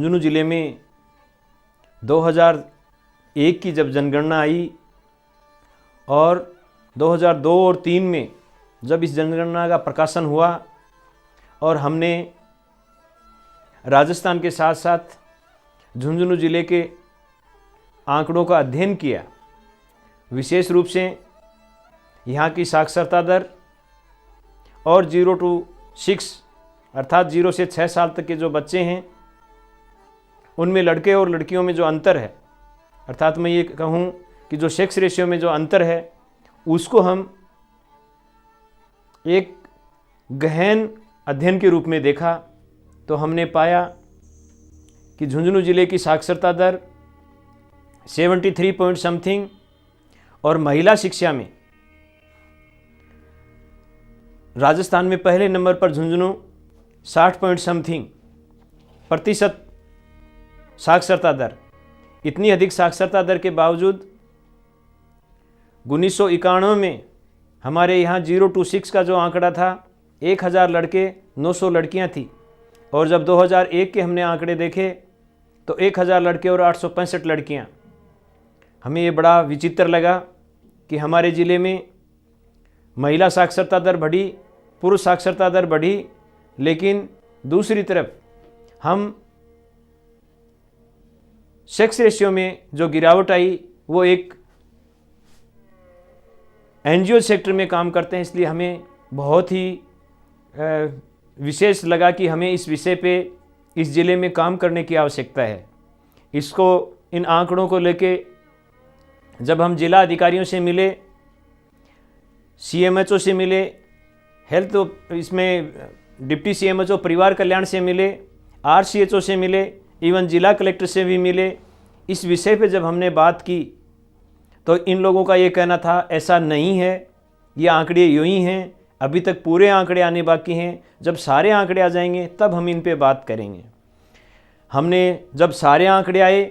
झुंझुनू ज़िले में 2001 की जब जनगणना आई और 2002 और 3 में जब इस जनगणना का प्रकाशन हुआ और हमने राजस्थान के साथ साथ झुंझुनू ज़िले के आंकड़ों का अध्ययन किया, विशेष रूप से यहाँ की साक्षरता दर और 0 to 6 अर्थात 0 से 6 साल तक के जो बच्चे हैं उनमें लड़के और लड़कियों में जो अंतर है, अर्थात मैं ये कहूँ कि जो सेक्स रेशियो में जो अंतर है उसको हम एक गहन अध्ययन के रूप में देखा तो हमने पाया कि झुंझुनू ज़िले की साक्षरता दर 73 पॉइंट समथिंग और महिला शिक्षा में राजस्थान में पहले नंबर पर झुंझुनू 60 पॉइंट समथिंग प्रतिशत साक्षरता दर। इतनी अधिक साक्षरता दर के बावजूद 1991 में हमारे यहाँ 0 to 6 का जो आंकड़ा था 1000 लड़के 900 लड़कियाँ थी और जब 2001 के हमने आंकड़े देखे तो 1000 लड़के और 865 लड़कियाँ। हमें ये बड़ा विचित्र लगा कि हमारे ज़िले में महिला साक्षरता दर बढ़ी, पुरुष साक्षरता दर बढ़ी, लेकिन दूसरी तरफ हम सेक्स रेशियो में जो गिरावट आई वो एक एनजीओ सेक्टर में काम करते हैं, इसलिए हमें बहुत ही विशेष लगा कि हमें इस विषय पे इस ज़िले में काम करने की आवश्यकता है। इन आंकड़ों को लेके जब हम जिला अधिकारियों से मिले, सीएमएचओ से मिले, हेल्थ इसमें डिप्टी सीएमएचओ परिवार कल्याण से मिले, आरसीएचओ से मिले, इवन जिला कलेक्टर से भी मिले, इस विषय पे जब हमने बात की तो इन लोगों का ये कहना था ऐसा नहीं है, ये आंकड़े यूँ ही हैं, अभी तक पूरे आंकड़े आने बाकी हैं, जब सारे आंकड़े आ जाएंगे तब हम इन पे बात करेंगे। हमने जब सारे आंकड़े आए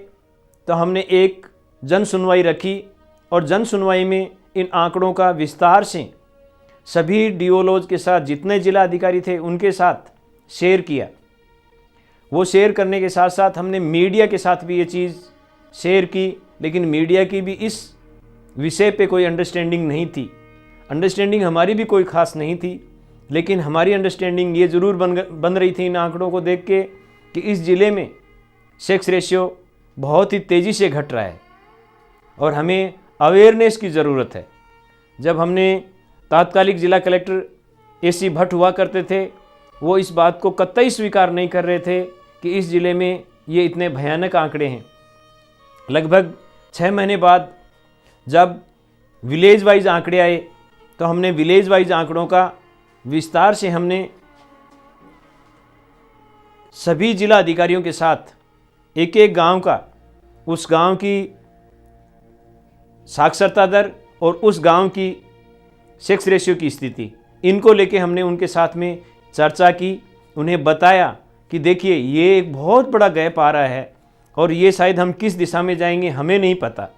तो हमने एक जन सुनवाई रखी और जन सुनवाई में इन आंकड़ों का विस्तार से सभी डीओलोज के साथ, जितने जिला अधिकारी थे उनके साथ शेयर किया। वो शेयर करने के साथ साथ हमने मीडिया के साथ भी ये चीज़ शेयर की, लेकिन मीडिया की भी इस विषय पे कोई अंडरस्टैंडिंग नहीं थी। अंडरस्टैंडिंग हमारी भी कोई ख़ास नहीं थी, लेकिन हमारी अंडरस्टैंडिंग ये ज़रूर बन रही थी इन आंकड़ों को देख के कि इस ज़िले में सेक्स रेशियो बहुत ही तेज़ी से घट रहा है और हमें अवेयरनेस की ज़रूरत है। जब हमने तात्कालिक जिला कलेक्टर एसी भट्ट हुआ करते थे, वो इस बात को कतई स्वीकार नहीं कर रहे थे कि इस ज़िले में ये इतने भयानक आंकड़े हैं। लगभग 6 महीने बाद जब विलेज वाइज आंकड़े आए तो हमने विलेज वाइज आंकड़ों का विस्तार से हमने सभी जिला अधिकारियों के साथ एक एक गांव का, उस गांव की साक्षरता दर और उस गांव की सेक्स रेशियो की स्थिति, इनको लेके हमने उनके साथ में चर्चा की, उन्हें बताया कि देखिए ये एक बहुत बड़ा गैप आ रहा है और ये शायद हम किस दिशा में जाएंगे हमें नहीं पता।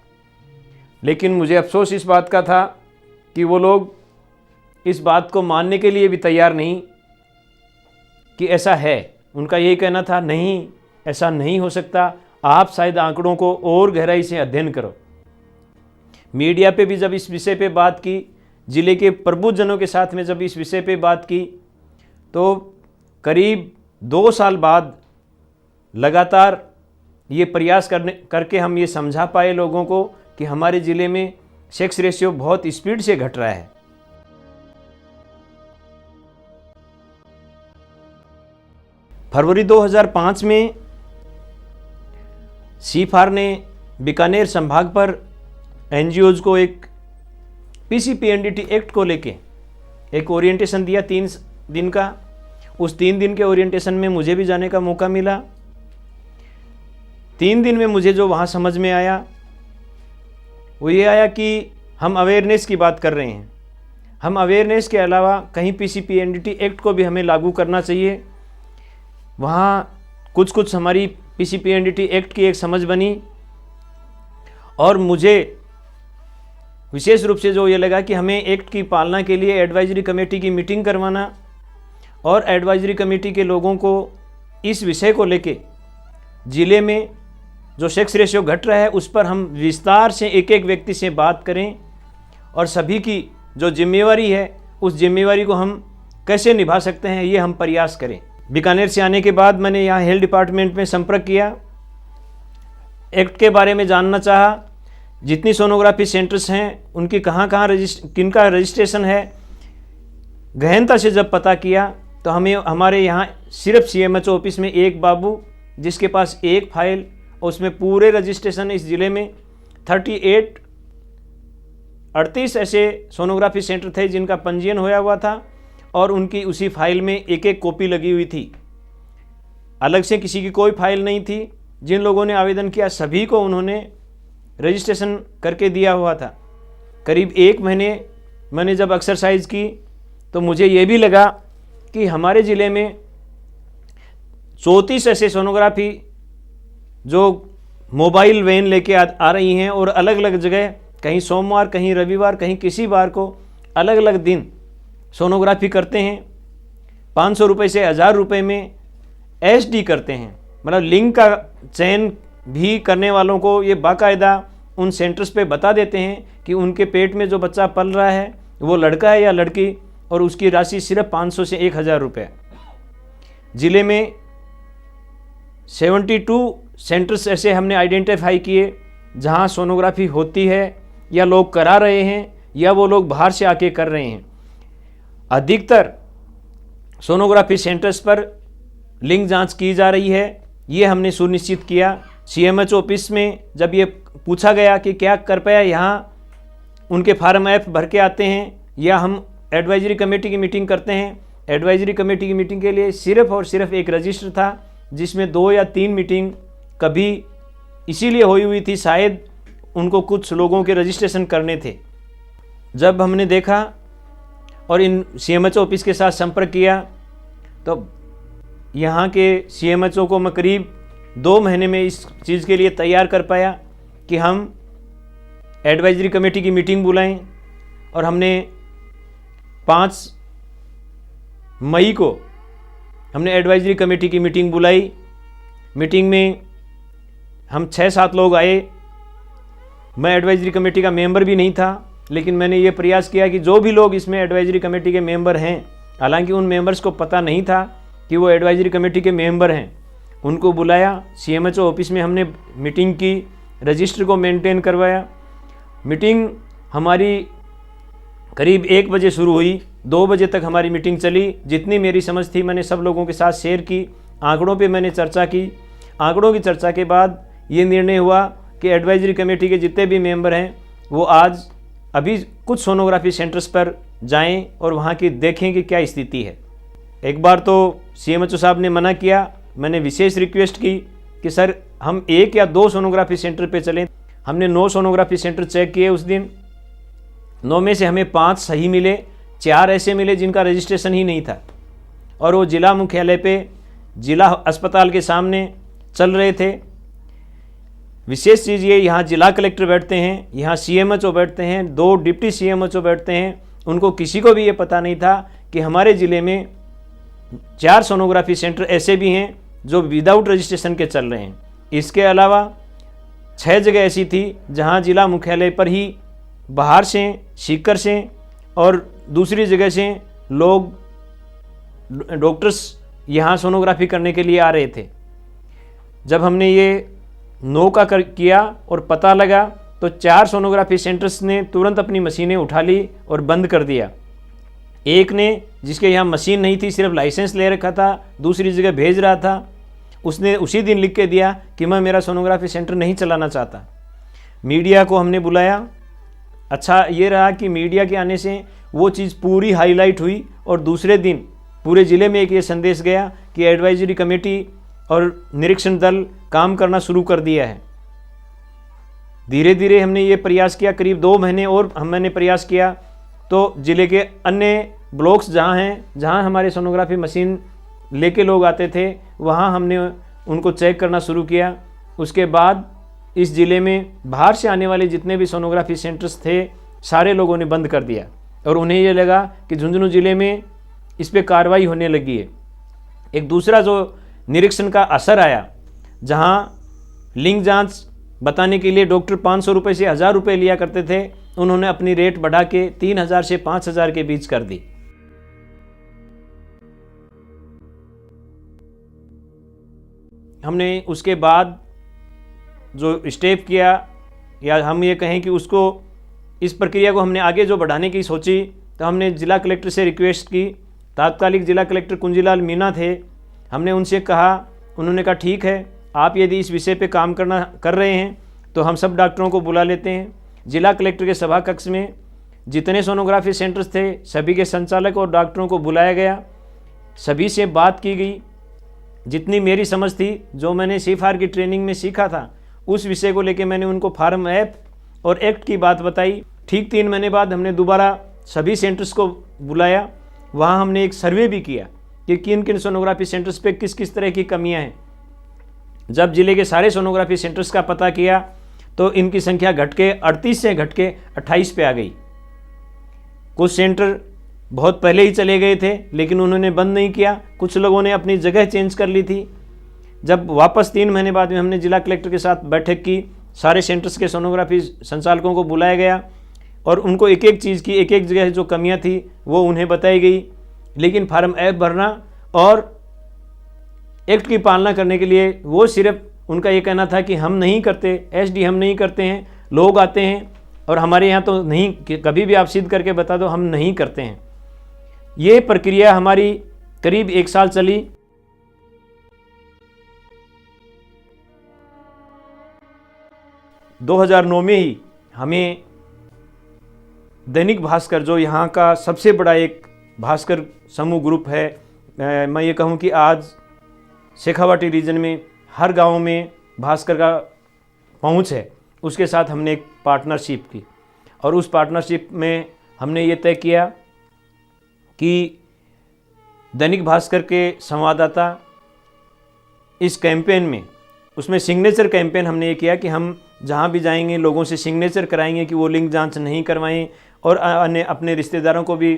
लेकिन मुझे अफसोस इस बात का था कि वो लोग इस बात को मानने के लिए भी तैयार नहीं कि ऐसा है। उनका यही कहना था नहीं, ऐसा नहीं हो सकता, आप शायद आंकड़ों को और गहराई से अध्ययन करो। मीडिया पे भी जब इस विषय पे बात की, ज़िले के प्रबुद्धजनों के साथ में जब इस विषय पे बात की, तो करीब 2 साल बाद लगातार ये प्रयास करके हम ये समझा पाए लोगों को कि हमारे ज़िले में सेक्स रेशियो बहुत स्पीड से घट रहा है। फरवरी 2005 में सीफार ने बीकानेर संभाग पर एनजीओज को एक पीसीपीएनडीटी एक्ट को लेके एक ओरिएंटेशन दिया 3 दिन का। उस 3 दिन के ओरिएंटेशन में मुझे भी जाने का मौका मिला। 3 दिन में मुझे जो वहाँ समझ में आया वो ये आया कि हम अवेयरनेस की बात कर रहे हैं, हम अवेयरनेस के अलावा कहीं पीसीपीएनडीटी एक्ट को भी हमें लागू करना चाहिए। वहाँ कुछ हमारी पीसीपीएनडीटी एक्ट की एक समझ बनी और मुझे विशेष रूप से जो ये लगा कि हमें एक्ट की पालना के लिए एडवाइजरी कमेटी की मीटिंग करवाना और एडवाइजरी कमेटी के लोगों को इस विषय को लेके ज़िले में जो सेक्स रेशियो घट रहा है उस पर हम विस्तार से एक एक व्यक्ति से बात करें और सभी की जो जिम्मेवारी है उस जिम्मेवारी को हम कैसे निभा सकते हैं ये हम प्रयास करें। बीकानेर से आने के बाद मैंने यहाँ हेल्थ डिपार्टमेंट में संपर्क किया, एक्ट के बारे में जानना चाहा, जितनी सोनोग्राफी सेंटर्स हैं उनकी कहाँ किनका रजिस्ट्रेशन है। गहनता से जब पता किया तो हमें हमारे यहाँ सिर्फ CMHO ऑफिस में एक बाबू जिसके पास एक फाइल और उसमें पूरे रजिस्ट्रेशन इस ज़िले में 38 ऐसे सोनोग्राफी सेंटर थे जिनका पंजीयन होया हुआ था और उनकी उसी फाइल में एक एक कॉपी लगी हुई थी। अलग से किसी की कोई फाइल नहीं थी। जिन लोगों ने आवेदन किया सभी को उन्होंने रजिस्ट्रेशन करके दिया हुआ था। करीब 1 महीने मैंने जब एक्सरसाइज की तो मुझे ये भी लगा कि हमारे ज़िले में 34 ऐसे सोनोग्राफी जो मोबाइल वैन लेके आ रही हैं और अलग अलग जगह, कहीं सोमवार, कहीं रविवार, कहीं किसी बार को अलग अलग दिन सोनोग्राफी करते हैं। 500 रुपये से 1000 रुपये में SD करते हैं, मतलब लिंग का चयन भी करने वालों को ये बाकायदा उन सेंटर्स पे बता देते हैं कि उनके पेट में जो बच्चा पल रहा है वो लड़का है या लड़की, और उसकी राशि सिर्फ 500 से 1000 रुपये। ज़िले में 72 सेंटर्स ऐसे हमने आइडेंटिफाई किए जहां सोनोग्राफी होती है या लोग करा रहे हैं या वो लोग बाहर से आके कर रहे हैं। अधिकतर सोनोग्राफी सेंटर्स पर लिंग जांच की जा रही है, ये हमने सुनिश्चित किया। CMHO ऑफिस में जब ये पूछा गया कि क्या कर पाया, यहाँ उनके फार्म F भर के आते हैं या हम एडवाइजरी कमेटी की मीटिंग करते हैं। एडवाइजरी कमेटी की मीटिंग के लिए सिर्फ और सिर्फ एक रजिस्टर था जिसमें 2 या 3 मीटिंग कभी इसीलिए हुई थी, शायद उनको कुछ लोगों के रजिस्ट्रेशन करने थे। जब हमने देखा और इन CMHO ऑफिस के साथ संपर्क किया तो यहाँ के CMHO को मैं करीब 2 महीने में इस चीज़ के लिए तैयार कर पाया कि हम एडवाइजरी कमेटी की मीटिंग बुलाएं, और हमने 5 मई को हमने एडवाइजरी कमेटी की मीटिंग बुलाई। मीटिंग में हम 6-7 लोग आए। मैं एडवाइजरी कमेटी का मेंबर भी नहीं था, लेकिन मैंने ये प्रयास किया कि जो भी लोग इसमें एडवाइजरी कमेटी के मेंबर हैं, हालांकि उन मेंबर्स को पता नहीं था कि वो एडवाइजरी कमेटी के मेंबर हैं, उनको बुलाया। CMHO ऑफिस में हमने मीटिंग की, रजिस्टर को मेंटेन करवाया। मीटिंग हमारी करीब 1 बजे शुरू हुई, 2 बजे तक हमारी मीटिंग चली। जितनी मेरी समझ थी मैंने सब लोगों के साथ शेयर की। आंकड़ों पे मैंने चर्चा की। आंकड़ों की चर्चा के बाद ये निर्णय हुआ कि एडवाइजरी कमेटी के जितने भी मेंबर हैं वो आज अभी कुछ सोनोग्राफी सेंटर्स पर जाएं और वहाँ की देखें कि क्या स्थिति है। एक बार तो CMHO साहब ने मना किया। मैंने विशेष रिक्वेस्ट की कि सर हम 1 या 2 सोनोग्राफी सेंटर पे चलें। हमने 9 सोनोग्राफी सेंटर चेक किए उस दिन। 9 में से हमें 5 सही मिले, 4 ऐसे मिले जिनका रजिस्ट्रेशन ही नहीं था, और वो जिला मुख्यालय पे जिला अस्पताल के सामने चल रहे थे। विशेष चीज़ ये, यहाँ जिला कलेक्टर बैठते हैं, यहाँ CMHO बैठते हैं, 2 डिप्टी CMHO बैठते हैं। उनको किसी को भी ये पता नहीं था कि हमारे ज़िले में 4 सोनोग्राफी सेंटर ऐसे भी हैं जो विदाउट रजिस्ट्रेशन के चल रहे हैं। इसके अलावा 6 जगह ऐसी थी जहाँ जिला मुख्यालय पर ही बाहर से, सीकर से और दूसरी जगह से लोग, डॉक्टर्स यहाँ सोनोग्राफी करने के लिए आ रहे थे। जब हमने ये नौका किया और पता लगा तो 4 सोनोग्राफी सेंटर्स ने तुरंत अपनी मशीनें उठा ली और बंद कर दिया। एक ने, जिसके यहाँ मशीन नहीं थी, सिर्फ लाइसेंस ले रखा था, दूसरी जगह भेज रहा था, उसने उसी दिन लिख के दिया कि मैं मेरा सोनोग्राफी सेंटर नहीं चलाना चाहता। मीडिया को हमने बुलाया। अच्छा ये रहा कि मीडिया के आने से वो चीज़ पूरी हाईलाइट हुई और दूसरे दिन पूरे ज़िले में एक ये संदेश गया कि एडवाइजरी कमेटी और निरीक्षण दल काम करना शुरू कर दिया है। धीरे धीरे हमने ये प्रयास किया, करीब 2 महीने और मैंने प्रयास किया, तो ज़िले के अन्य ब्लॉक्स जहाँ हैं, जहाँ हमारे सोनोग्राफी मशीन लेके लोग आते थे, वहाँ हमने उनको चेक करना शुरू किया। उसके बाद इस ज़िले में बाहर से आने वाले जितने भी सोनोग्राफी सेंटर्स थे सारे लोगों ने बंद कर दिया, और उन्हें ये लगा कि झुंझुनू ज़िले में इस पर कार्रवाई होने लगी है। एक दूसरा जो निरीक्षण का असर आया, जहाँ लिंग जांच बताने के लिए डॉक्टर 500 रुपये से 1000 रुपये लिया करते थे, उन्होंने अपनी रेट बढ़ा के 3000 से 5000 के बीच कर दी। हमने उसके बाद जो स्टेप किया, या हम ये कहें कि उसको, इस प्रक्रिया को हमने आगे जो बढ़ाने की सोची, तो हमने जिला कलेक्टर से रिक्वेस्ट की। तात्कालिक जिला कलेक्टर कुंजीलाल मीणा थे, हमने उनसे कहा, उन्होंने कहा ठीक है, आप यदि इस विषय पे काम कर रहे हैं तो हम सब डॉक्टरों को बुला लेते हैं। जिला कलेक्टर के सभा कक्ष में जितने सोनोग्राफी सेंटर्स थे सभी के संचालक और डॉक्टरों को बुलाया गया, सभी से बात की गई। जितनी मेरी समझ थी, जो मैंने CFR की ट्रेनिंग में सीखा था, उस विषय को लेकर मैंने उनको फार्म ऐप और एक्ट की बात बताई। ठीक 3 महीने बाद हमने दोबारा सभी सेंटर्स को बुलाया, वहाँ हमने एक सर्वे भी किया कि किन किन सोनोग्राफी सेंटर्स पे किस किस तरह की कमियां हैं। जब जिले के सारे सोनोग्राफी सेंटर्स का पता किया तो इनकी संख्या घट के 38 से घट के 28 पे आ गई। कुछ सेंटर बहुत पहले ही चले गए थे लेकिन उन्होंने बंद नहीं किया, कुछ लोगों ने अपनी जगह चेंज कर ली थी। जब वापस 3 महीने बाद में हमने जिला कलेक्टर के साथ बैठक की, सारे सेंटर्स के सोनोग्राफी संचालकों को बुलाया गया और उनको एक एक चीज़ की, एक एक जगह जो कमियां थी वो उन्हें बताई गई। लेकिन फार्म ऐप भरना और एक्ट की पालना करने के लिए वो सिर्फ उनका ये कहना था कि हम नहीं करते, SD हम नहीं करते हैं, लोग आते हैं और हमारे यहाँ तो नहीं, कभी भी आप सिद्ध करके बता दो, हम नहीं करते हैं। ये प्रक्रिया हमारी करीब 1 साल चली। दो 2009 में ही हमें दैनिक भास्कर, जो यहाँ का सबसे बड़ा एक भास्कर समूह ग्रुप है, मैं ये कहूँ कि आज शेखावाटी रीजन में हर गांव में भास्कर का पहुँच है, उसके साथ हमने एक पार्टनरशिप की और उस पार्टनरशिप में हमने ये तय किया कि दैनिक भास्कर के संवाददाता इस कैंपेन में, उसमें सिग्नेचर कैंपेन हमने ये किया कि हम जहाँ भी जाएंगे लोगों से सिग्नेचर कराएंगे कि वो लिंग जांच नहीं करवाएं और अन्य अपने रिश्तेदारों को भी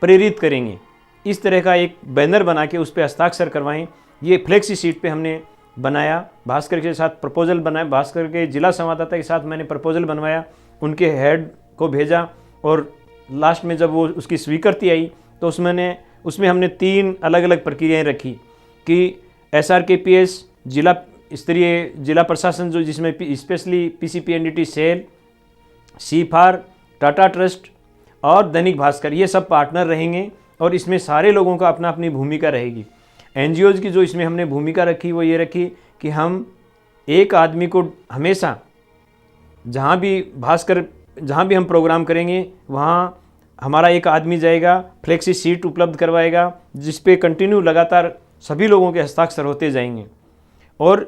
प्रेरित करेंगे। इस तरह का एक बैनर बना के उस पर हस्ताक्षर करवाएं। ये फ्लेक्सी शीट पे हमने बनाया, भास्कर के साथ प्रपोजल बनाया, भास्कर के जिला संवाददाता के साथ मैंने प्रपोजल बनवाया, उनके हेड को भेजा और लास्ट में जब वो उसकी स्वीकृति आई तो उसमें हमने 3 अलग अलग प्रक्रियाएं रखी कि SRKPS जिला स्तरीय जिला प्रशासन, जो जिसमें specially PCPNDT cell, CFR, Tata trust और दैनिक भास्कर, ये सब पार्टनर रहेंगे और इसमें सारे लोगों का अपना अपनी भूमिका रहेगी। NGOs की जो इसमें हमने भूमिका रखी वो ये रखी कि हम एक आदमी को हमेशा जहाँ भी हम प्रोग्राम करेंगे वहाँ हमारा एक आदमी जाएगा, फ्लेक्सी सीट उपलब्ध करवाएगा जिस पे कंटिन्यू लगातार सभी लोगों के हस्ताक्षर होते जाएंगे और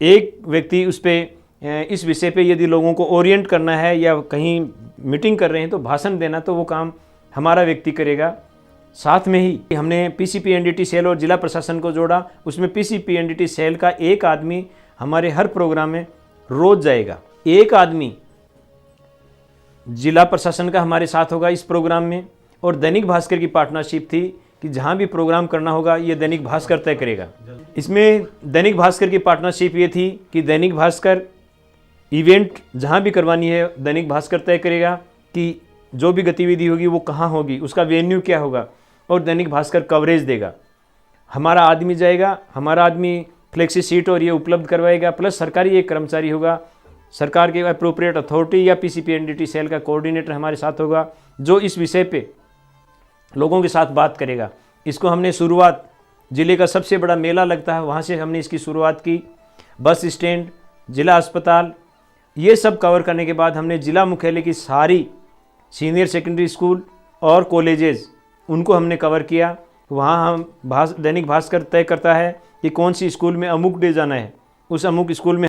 एक व्यक्ति उस पे इस विषय पे यदि लोगों को ओरिएंट करना है या कहीं मीटिंग कर रहे हैं तो भाषण देना, तो वो काम हमारा व्यक्ति करेगा। साथ में ही हमने PCPNDT सेल और जिला प्रशासन को जोड़ा, उसमें PCPNDT सेल का एक आदमी हमारे हर प्रोग्राम में रोज जाएगा, एक आदमी जिला प्रशासन का हमारे साथ होगा इस प्रोग्राम में। और दैनिक भास्कर की पार्टनरशिप थी कि जहाँ भी प्रोग्राम करना होगा ये दैनिक भास्कर तय करेगा। इसमें दैनिक भास्कर की पार्टनरशिप ये थी कि दैनिक भास्कर इवेंट जहाँ भी करवानी है दैनिक भास्कर तय करेगा कि जो भी गतिविधि होगी वो कहाँ होगी, उसका वेन्यू क्या होगा, और दैनिक भास्कर कवरेज देगा। हमारा आदमी जाएगा, हमारा आदमी फ्लेक्सी सीट और ये उपलब्ध करवाएगा, प्लस सरकारी एक कर्मचारी होगा, सरकार के अप्रोप्रिएट अथॉरिटी या PCPNDT सेल का कोऑर्डिनेटर हमारे साथ होगा जो इस विषय पे लोगों के साथ बात करेगा। इसको हमने शुरुआत, जिले का सबसे बड़ा मेला लगता है वहाँ से हमने इसकी शुरुआत की। बस स्टैंड, जिला अस्पताल, ये सब कवर करने के बाद हमने जिला मुख्यालय की सारी सीनियर सेकेंडरी स्कूल और कॉलेजेस उनको हमने कवर किया। वहाँ हम दैनिक भास्कर तय करता है कि कौन सी स्कूल में अमुक डे जाना है, उस अमुक स्कूल में